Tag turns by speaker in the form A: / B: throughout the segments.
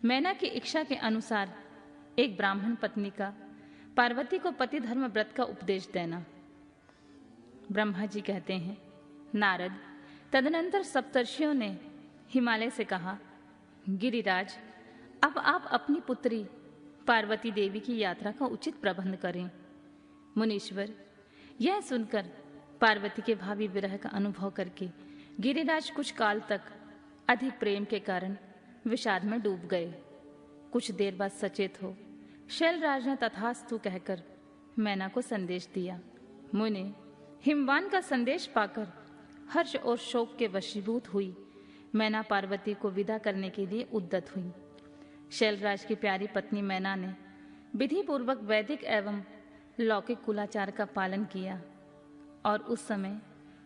A: मैना की इच्छा के अनुसार एक ब्राह्मण पत्नी का पार्वती को पति धर्म व्रत का उपदेश देना। ब्रह्मा जी कहते हैं, नारद, तदनंतर सप्तर्षियों ने हिमालय से कहा, गिरिराज, अब आप अपनी पुत्री पार्वती देवी की यात्रा का उचित प्रबंध करें। मुनीश्वर, यह सुनकर पार्वती के भावी विरह का अनुभव करके गिरिराज कुछ काल तक अधिक प्रेम के कारण विषाद में डूब गए। कुछ देर बाद सचेत हो शैलराज ने तथास्तु कहकर मैना को संदेश दिया। मुनि हिमवान का संदेश पाकर हर्ष और शोक के वशीभूत हुई मैना पार्वती को विदा करने के लिए उद्यत हुई। शैलराज की प्यारी पत्नी मैना ने विधि पूर्वक वैदिक एवं लौकिक कुलाचार का पालन किया और उस समय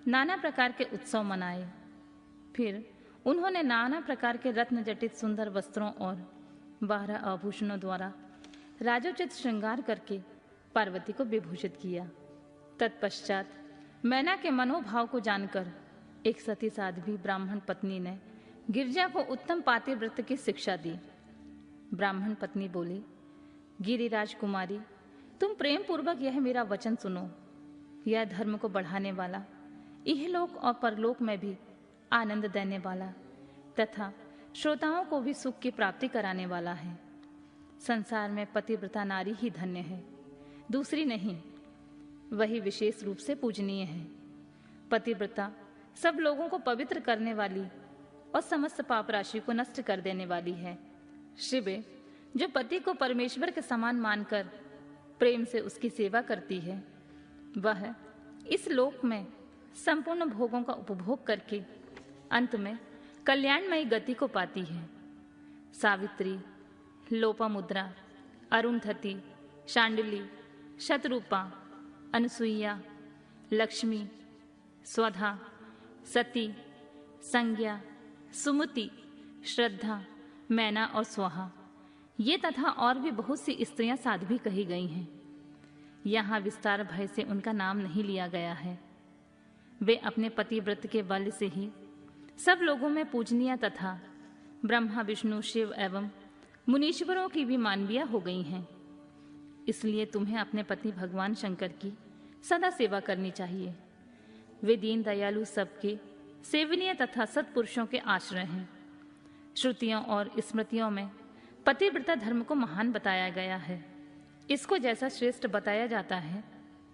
A: नाना प्रकार के उत्सव मनाए। फिर उन्होंने नाना प्रकार के रत्न जटित सुंदर वस्त्रों और 12 आभूषणों द्वारा राजोचित श्रृंगार करके पार्वती को विभूषित किया। तत्पश्चात मैना के मनोभाव को जानकर एक सती साध्वी ब्राह्मण पत्नी ने गिरजा को उत्तम पातिव्रत की शिक्षा दी। ब्राह्मण पत्नी बोली, गिरिराज कुमारी, तुम प्रेम पूर्वक यह मेरा वचन सुनो। यह धर्म को बढ़ाने वाला, इहलोक और परलोक में भी आनंद देने वाला तथा श्रोताओं को भी सुख की प्राप्ति कराने वाला है। संसार में पतिव्रता नारी ही धन्य है, दूसरी नहीं। वही विशेष रूप से पूजनीय है। पतिव्रता सब लोगों को पवित्र करने वाली और समस्त पाप राशि को नष्ट कर देने वाली है। शिवे, जो पति को परमेश्वर के समान मानकर प्रेम से उसकी सेवा करती है, वह इस लोक में संपूर्ण भोगों का उपभोग करके अंत में कल्याणमयी गति को पाती है। सावित्री, लोपामुद्रा, अरुंधति, शांडिली, शतरूपा, अनसुईया, लक्ष्मी, स्वधा, सती, संज्ञा, सुमति, श्रद्धा, मैना और स्वाहा, ये तथा और भी बहुत सी स्त्रियां साध्वी कही गई हैं। यहाँ विस्तार भय से उनका नाम नहीं लिया गया है। वे अपने पतिव्रत के बल से ही सब लोगों में पूजनीय तथा ब्रह्मा, विष्णु, शिव एवं मुनीश्वरों की भी मानवीय हो गई हैं। इसलिए तुम्हें अपने पति भगवान शंकर की सदा सेवा करनी चाहिए। वे दीन दयालु सबके सेवनीय तथा सत्पुरुषों के आश्रय हैं। श्रुतियों और स्मृतियों में पतिव्रता धर्म को महान बताया गया है। इसको जैसा श्रेष्ठ बताया जाता है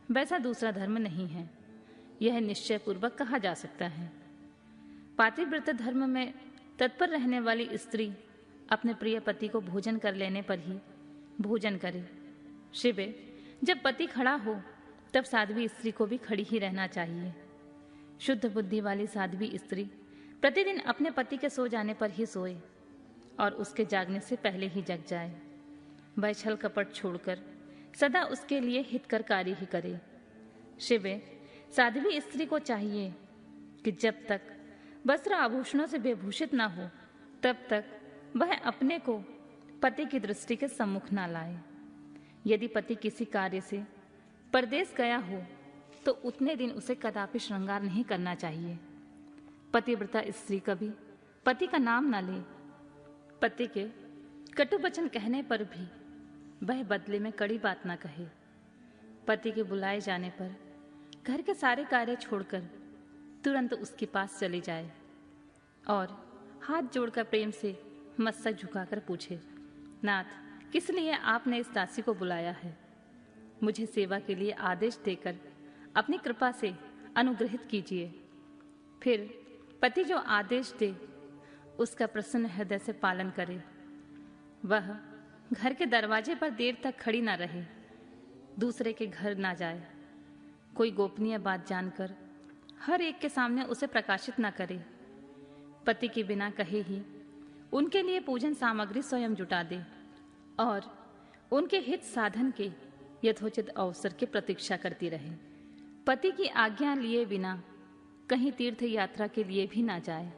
A: वैसा दूसरा धर्म नहीं है, यह निश्चय पूर्वक कहा जा सकता है। पातिव्रत धर्म में तत्पर रहने वाली स्त्री अपने प्रिय पति को भोजन कर लेने पर ही भोजन करे। शिवे, जब पति खड़ा हो तब साध्वी स्त्री को भी खड़ी ही रहना चाहिए। शुद्ध बुद्धि वाली साध्वी स्त्री प्रतिदिन अपने पति के सो जाने पर ही सोए और उसके जागने से पहले ही जग जाए। वह छल कपट छोड़कर सदा उसके लिए हितकर कार्य ही करे। शिवे, साध्वी स्त्री को चाहिए कि जब तक वस्त्र आभूषणों से विभूषित ना हो तब तक वह अपने को पति की दृष्टि के सम्मुख ना लाए। यदि पति किसी कार्य से परदेश गया हो तो उतने दिन उसे कदापि श्रृंगार नहीं करना चाहिए। पतिव्रता स्त्री कभी पति का नाम ना ले। पति के कटु वचन कहने पर भी वह बदले में कड़ी बात ना कहे। पति के बुलाए जाने पर घर के सारे कार्य छोड़कर तुरंत उसके पास चले जाए और हाथ जोड़कर प्रेम से मस्तक झुकाकर पूछे, नाथ, किस लिए आपने इस दासी को बुलाया है? मुझे सेवा के लिए आदेश देकर अपनी कृपा से अनुग्रहित कीजिए। फिर पति जो आदेश दे उसका प्रसन्न हृदय से पालन करे। वह घर के दरवाजे पर देर तक खड़ी ना रहे, दूसरे के घर ना जाए, कोई गोपनीय बात जानकर हर एक के सामने उसे प्रकाशित ना करे। पति के बिना कहे ही उनके लिए पूजन सामग्री स्वयं जुटा दे और उनके हित साधन के यथोचित अवसर की प्रतीक्षा करती रहे। पति की आज्ञा लिए बिना कहीं तीर्थ यात्रा के लिए भी ना जाए।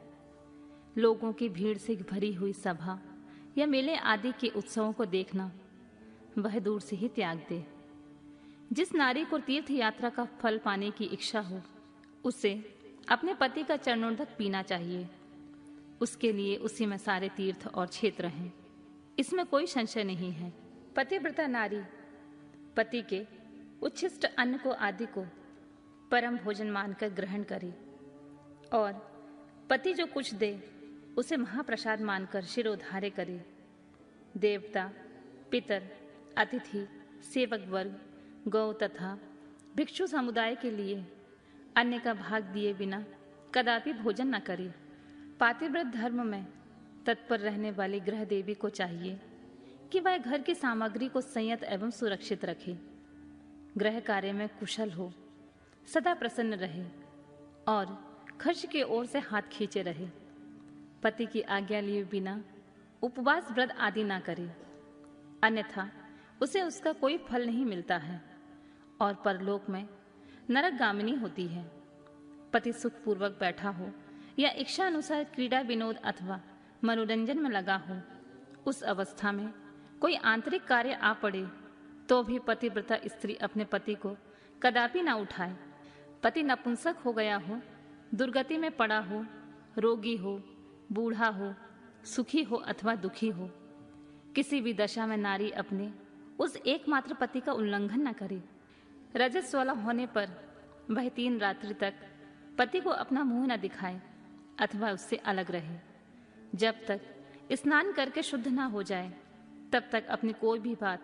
A: लोगों की भीड़ से भरी हुई सभा या मेले आदि के उत्सवों को देखना वह दूर से ही त्याग दे। जिस नारी को तीर्थ यात्रा का फल पाने की इच्छा हो उसे अपने पति का चरणोदक पीना चाहिए। उसके लिए उसी में सारे तीर्थ और क्षेत्र हैं। इसमें कोई संशय नहीं है। पतिव्रता नारी पति के उच्छिष्ट अन्न को आदि को परम भोजन मानकर ग्रहण करे और पति जो कुछ दे उसे महाप्रसाद मानकर शिरोधार्य करे। देवता, पितर, अतिथि, सेवक वर्ग, गौ तथा भिक्षु समुदाय के लिए अन्न का भाग दिए बिना कदापि भोजन न करे। पातिव्रत धर्म में तत्पर रहने वाली गृह देवी को चाहिए कि वह घर की सामग्री को संयत एवं सुरक्षित रखे, गृह कार्य में कुशल हो, सदा प्रसन्न रहे और खर्च की ओर से हाथ खींचे रहे। पति की आज्ञा लिए बिना उपवास व्रत आदि ना करे, अन्यथा उसे उसका कोई फल नहीं मिलता है और परलोक में नरकगामिनी होती है। पति सुखपूर्वक बैठा हो या इच्छा अनुसार क्रीड़ा विनोद अथवा मनोरंजन में लगा हो, उस अवस्था में कोई आंतरिक कार्य आ पड़े तो भी पतिव्रता स्त्री अपने पति को कदापि ना उठाए। पति नपुंसक हो गया हो, दुर्गति में पड़ा हो, रोगी हो, बूढ़ा हो, सुखी हो अथवा दुखी हो, किसी भी दशा में नारी अपने उस एकमात्र पति का उल्लंघन न करे। रजस्वला होने पर वह 3 रात्रि तक पति को अपना मुंह न दिखाए अथवा उससे अलग रहे। जब तक स्नान करके शुद्ध ना हो जाए तब तक अपनी कोई भी बात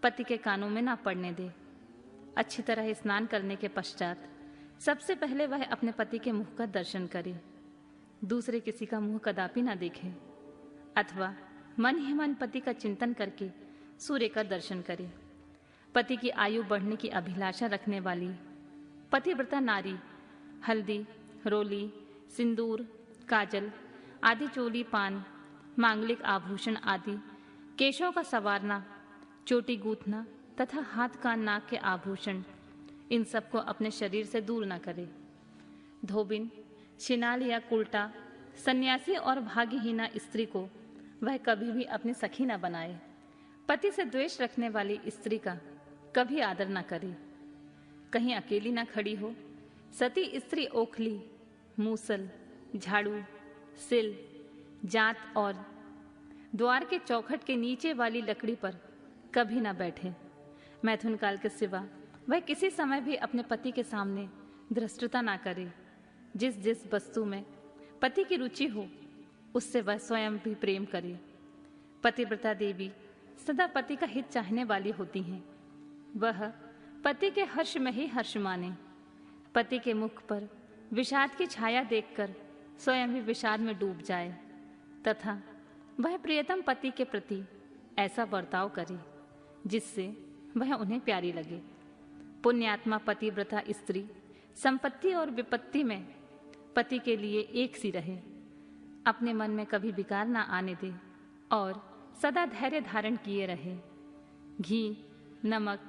A: पति के कानों में ना पड़ने दे। अच्छी तरह स्नान करने के पश्चात सबसे पहले वह अपने पति के मुख का दर्शन करे, दूसरे किसी का मुंह कदापि ना देखे अथवा मन ही मन पति का चिंतन करके सूर्य का दर्शन करे। पति की आयु बढ़ने की अभिलाषा रखने वाली पतिव्रता नारी हल्दी, रोली, सिंदूर, काजल आदि, चोली, पान, मांगलिक आभूषण आदि, केशों का संवारना, चोटी गूंथना तथा हाथ कान नाक के आभूषण, इन सबको अपने शरीर से दूर न करे। धोबिन, छिनाल या कुल्टा, सन्यासी और भाग्यहीना स्त्री को वह कभी भी अपनी सखी न बनाए। पति से द्वेष रखने वाली स्त्री का कभी आदर न करे। कहीं अकेली न खड़ी हो, सती स्त्री ओखली, मूसल, झाड़ू, सिल, जात और द्वार के चौखट के नीचे वाली लकड़ी पर कभी न बैठे। मैथुन काल के सिवा वह किसी समय भी अपने पति के सामने धृष्टता ना करे। जिस जिस वस्तु में पति की रुचि हो उससे वह स्वयं भी प्रेम करे। पतिव्रता देवी सदा पति का हित चाहने वाली होती हैं। वह पति के हर्ष में ही हर्ष माने। पति के मुख पर विषाद की छाया देखकर स्वयं भी विषाद में डूब जाए तथा वह प्रियतम पति के प्रति ऐसा बर्ताव करे जिससे वह उन्हें प्यारी लगे। पुण्यात्मा पतिव्रता स्त्री संपत्ति और विपत्ति में पति के लिए एक सी रहे, अपने मन में कभी विकार ना आने दे और सदा धैर्य धारण किए रहे। घी, नमक,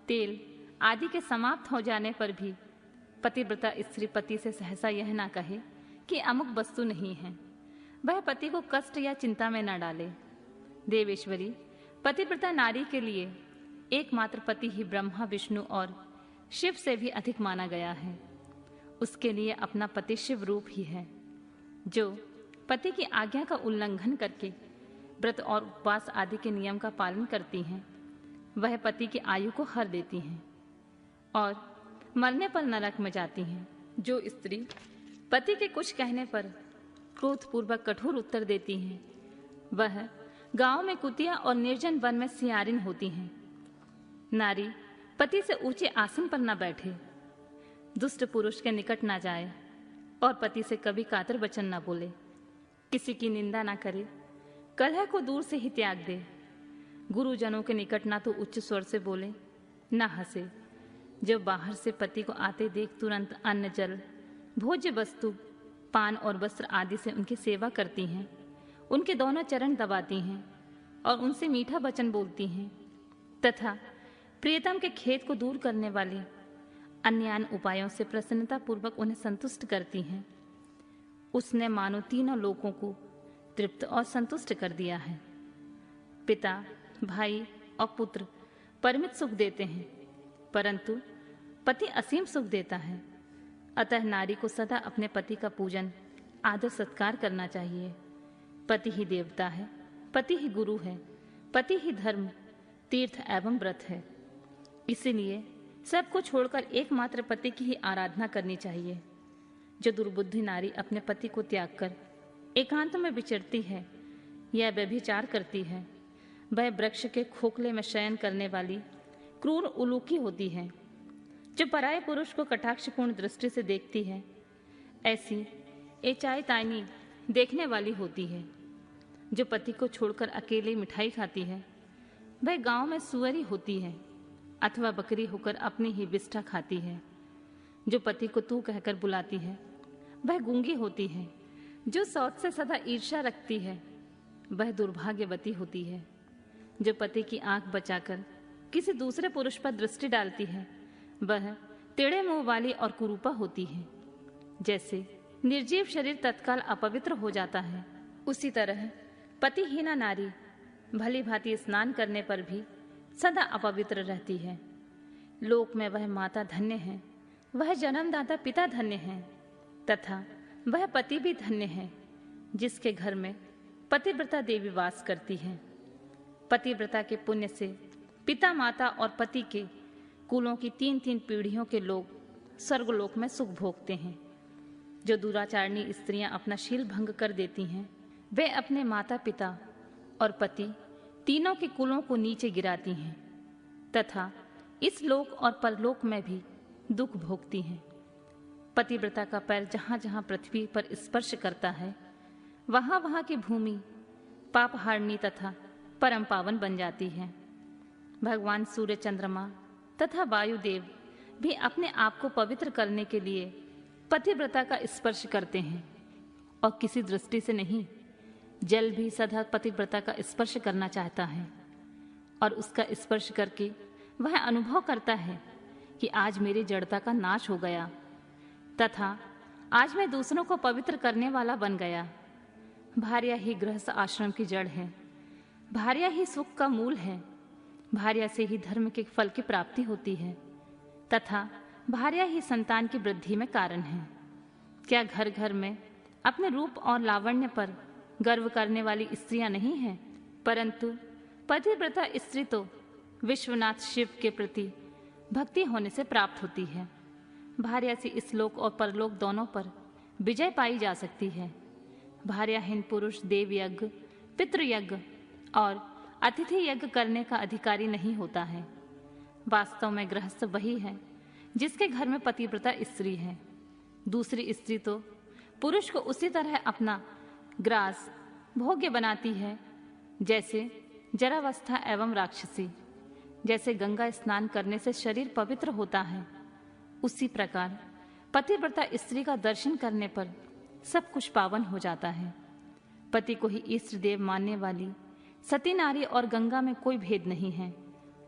A: तेल आदि के समाप्त हो जाने पर भी पतिव्रता स्त्री पति से सहसा यह ना कहे कि अमुक वस्तु नहीं है। वह पति को कष्ट या चिंता में न डाले। देवेश्वरी पतिव्रता नारी के लिए एकमात्र पति ही ब्रह्मा, विष्णु और शिव से भी अधिक माना गया है। उसके लिए अपना पति शिव रूप ही है, जो पति की आज्ञा का उल्लंघन करके व्रत और उपवास आदि के नियम का पालन करती हैं। वह पति की आयु को हर देती हैं और मरने पर नरक में जाती हैं। जो स्त्री पति के कुछ कहने पर क्रोधपूर्वक कठोर उत्तर देती हैं, वह गांव में कुतिया और निर्जन वन में सियारिन होती हैं। नारी पति से ऊंचे आसन पर न बैठे, दुष्ट पुरुष के निकट न जाए और पति से कभी कातर वचन न बोले, किसी की निंदा न करे, कलह को दूर से ही त्याग दे, गुरुजनों के निकट ना तो उच्च स्वर से बोले न हंसे। जब बाहर से पति को आते देख तुरंत अन्न, जल, भोज्य वस्तु, पान और वस्त्र आदि से उनकी सेवा करती हैं, उनके दोनों चरण दबाती हैं और उनसे मीठा वचन बोलती हैं तथा प्रियतम के खेद को दूर करने वाले अन्य उपायों से प्रसन्नता पूर्वक उन्हें संतुष्ट करती हैं। उसने मानो तीनों लोगों को तृप्त और संतुष्ट कर दिया है। पिता, भाई और पुत्र परिमित सुख देते हैं, परंतु पति असीम सुख देता है। अतः नारी को सदा अपने पति का पूजन, आदर, सत्कार करना चाहिए। पति ही देवता है, पति ही गुरु है, पति ही धर्म, तीर्थ एवं व्रत है। इसीलिए सबको छोड़कर एकमात्र पति की ही आराधना करनी चाहिए। जो दुर्बुद्धि नारी अपने पति को त्याग कर एकांत में विचरती है या व्यभिचार करती है, वह वृक्ष के खोखले में शयन करने वाली क्रूर उलूकी होती है। जो पराये पुरुष को कटाक्षपूर्ण दृष्टि से देखती है, ऐसी एचाई ताइनी देखने वाली होती है। जो पति को छोड़कर अकेले मिठाई खाती है, वह गांव में सुअरी होती है अथवा बकरी होकर अपनी ही विष्ठा खाती है। जो पति को तू कहकर बुलाती है, वह गूंगी होती है। जो सौत से सदा ईर्ष्या रखती है, वह दुर्भाग्यवती होती है। जो पति की आंख बचाकर किसी दूसरे पुरुष पर दृष्टि डालती है, वह टेढ़े मुंह वाली और कुरूपा होती है। जैसे निर्जीव शरीर तत्काल अपवित्र हो जाता है, उसी तरह पतिहीना नारी भली भांति स्नान करने पर भी सदा अपवित्र रहती है। लोक में वह माता धन्य है, वह जन्मदाता पिता धन्य है, तथा वह पति भी धन्य है जिसके घर में पतिव्रता देवी वास करती है। पतिव्रता के पुण्य से पिता, माता और पति के कुलों की 3-3 पीढ़ियों के लोग स्वर्गलोक में सुख भोगते हैं। जो दुराचारणी स्त्रियां अपना शील भंग कर देती हैं, वे अपने माता पिता और पति तीनों के कुलों को नीचे गिराती हैं तथा इस लोक और परलोक में भी दुख भोगती हैं। पतिव्रता का पैर जहां जहां पृथ्वी पर स्पर्श करता है, वहां वहां की भूमि पापहारिणी तथा परम पावन बन जाती है। भगवान सूर्य, चंद्रमा तथा वायुदेव भी अपने आप को पवित्र करने के लिए पतिव्रता का स्पर्श करते हैं और किसी दृष्टि से नहीं। जल भी सदा पतिव्रता का स्पर्श करना चाहता है और उसका स्पर्श करके वह अनुभव करता है कि आज मेरी जड़ता का नाश हो गया तथा आज मैं दूसरों को पवित्र करने वाला बन गया। भार्या ही गृहस्थ आश्रम की जड़ है, भार्या ही सुख का मूल है, भार्या से ही धर्म के फल की प्राप्ति होती है तथा भार्या ही संतान की वृद्धि में कारण है। क्या घर घर में अपने रूप और लावण्य पर गर्व करने वाली स्त्रियां नहीं हैं, परंतु पतिव्रता स्त्री तो विश्वनाथ शिव के प्रति भक्ति होने से प्राप्त होती है। भार्या से इस लोक और परलोक दोनों पर विजय पाई जा सकती है। भार्याहीन पुरुष देव यज्ञ, पितृयज्ञ और अतिथि यज्ञ करने का अधिकारी नहीं होता है। वास्तव में गृहस्थ वही है जिसके घर में पतिव्रता स्त्री है। दूसरी स्त्री तो पुरुष को उसी तरह अपना ग्रास भोग्य बनाती है जैसे जरावस्था एवं राक्षसी। जैसे गंगा स्नान करने से शरीर पवित्र होता है, उसी प्रकार पतिव्रता स्त्री का दर्शन करने पर सब कुछ पावन हो जाता है। पति को ही इष्ट देव मानने वाली सती नारी और गंगा में कोई भेद नहीं है।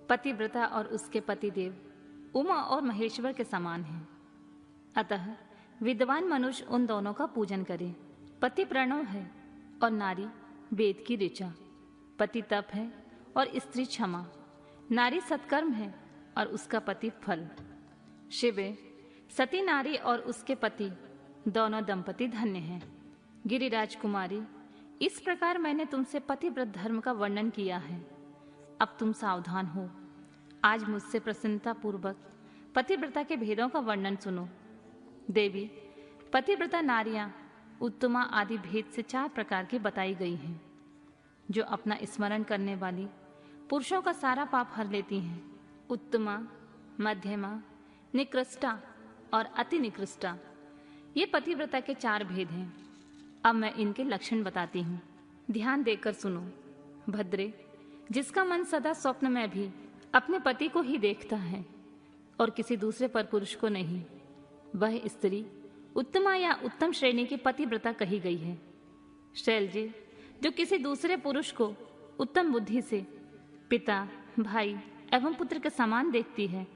A: पतिव्रता और उसके पतिदेव उमा और महेश्वर के समान हैं। अतः विद्वान मनुष्य उन दोनों का पूजन करे। पति प्रणव है और नारी वेद की ऋचा। पति तप है और स्त्री क्षमा। नारी सत्कर्म है और उसका पति फल। शिवे, सती नारी और उसके पति दोनों दंपति धन्य हैं। गिरिराज कुमारी, इस प्रकार मैंने तुमसे पतिव्रत धर्म का वर्णन किया है। अब तुम सावधान हो। आज मुझसे प्रसन्नता पूर्वक पतिव्रता के भेदों का वर्णन सुनो। देवी, पतिव्रता नारियां उत्तमा आदि भेद से 4 प्रकार की बताई गई हैं, जो अपना स्मरण करने वाली पुरुषों का सारा पाप हर लेती हैं। उत्तमा, मध्यमा, निकृष्टा और अति निकृष्टा, ये पतिव्रता के 4 भेद हैं। अब मैं इनके लक्षण बताती हूँ, ध्यान देकर सुनो। भद्रे, जिसका मन सदा स्वप्न में भी अपने पति को ही देखता है और किसी दूसरे पर पुरुष को नहीं, वह स्त्री उत्तमा या उत्तम श्रेणी की पतिव्रता कही गई है। शैलजी, जो किसी दूसरे पुरुष को उत्तम बुद्धि से पिता, भाई एवं पुत्र के समान देखती है,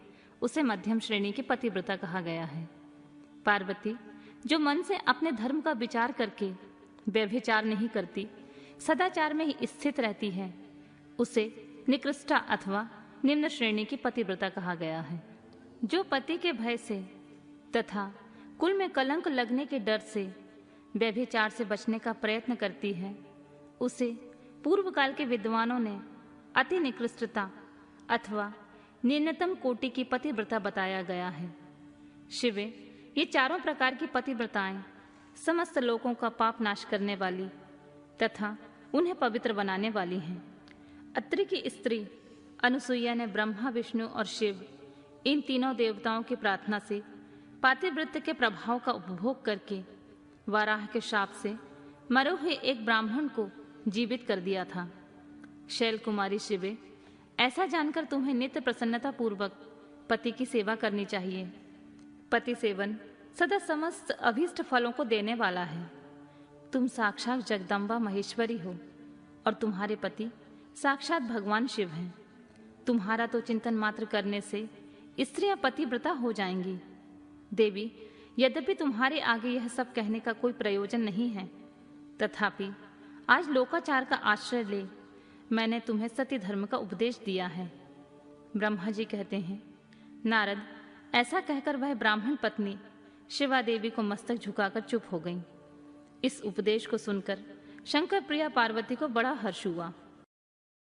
A: उसे मध्यम श्रेणी की पतिव्रता कहा गया है। पार्वती, जो मन से अपने धर्म का विचार करके व्यभिचार नहीं करती, सदाचार में ही स्थित रहती है, उसे निकृष्टा अथवा निम्न श्रेणी की पतिव्रता कहा गया है। जो पति के भय से तथा कुल में कलंक लगने के डर से व्यभिचार से बचने का प्रयत्न करती है, उसे पूर्व काल के विद्वानों ने अति निकृष्टता अथवा न्यूनतम कोटि की पतिव्रता बताया गया है। शिवे, ये चारों प्रकार की पतिव्रताएं समस्त लोगों का पाप नाश करने वाली तथा उन्हें पवित्र बनाने वाली हैं। अत्रि की स्त्री अनुसुईया ने ब्रह्मा, विष्णु और शिव इन तीनों देवताओं की प्रार्थना से पातिव्रत्य के प्रभाव का उपभोग करके वाराह के शाप से मरे हुए एक ब्राह्मण को जीवित कर दिया था। शैल कुमारी शिवे, ऐसा जानकर तुम्हें नित्य प्रसन्नता पूर्वक पति की सेवा करनी चाहिए। पति सेवन सदा समस्त अभीष्ट फलों को देने वाला है। तुम साक्षात जगदम्बा महेश्वरी हो और तुम्हारे पति साक्षात भगवान शिव हैं। तुम्हारा तो चिंतन मात्र करने से स्त्रियां पतिव्रता हो जाएंगी। देवी, यद्यपि तुम्हारे आगे यह सब कहने का कोई प्रयोजन नहीं है, तथापि आज लोकाचार का आश्रय ले मैंने तुम्हें सती धर्म का उपदेश दिया है। ब्रह्मा जी कहते हैं, नारद, ऐसा कहकर वह ब्राह्मण पत्नी शिवा देवी को मस्तक झुकाकर चुप हो गई। इस उपदेश को सुनकर शंकर प्रिया पार्वती को बड़ा हर्ष हुआ।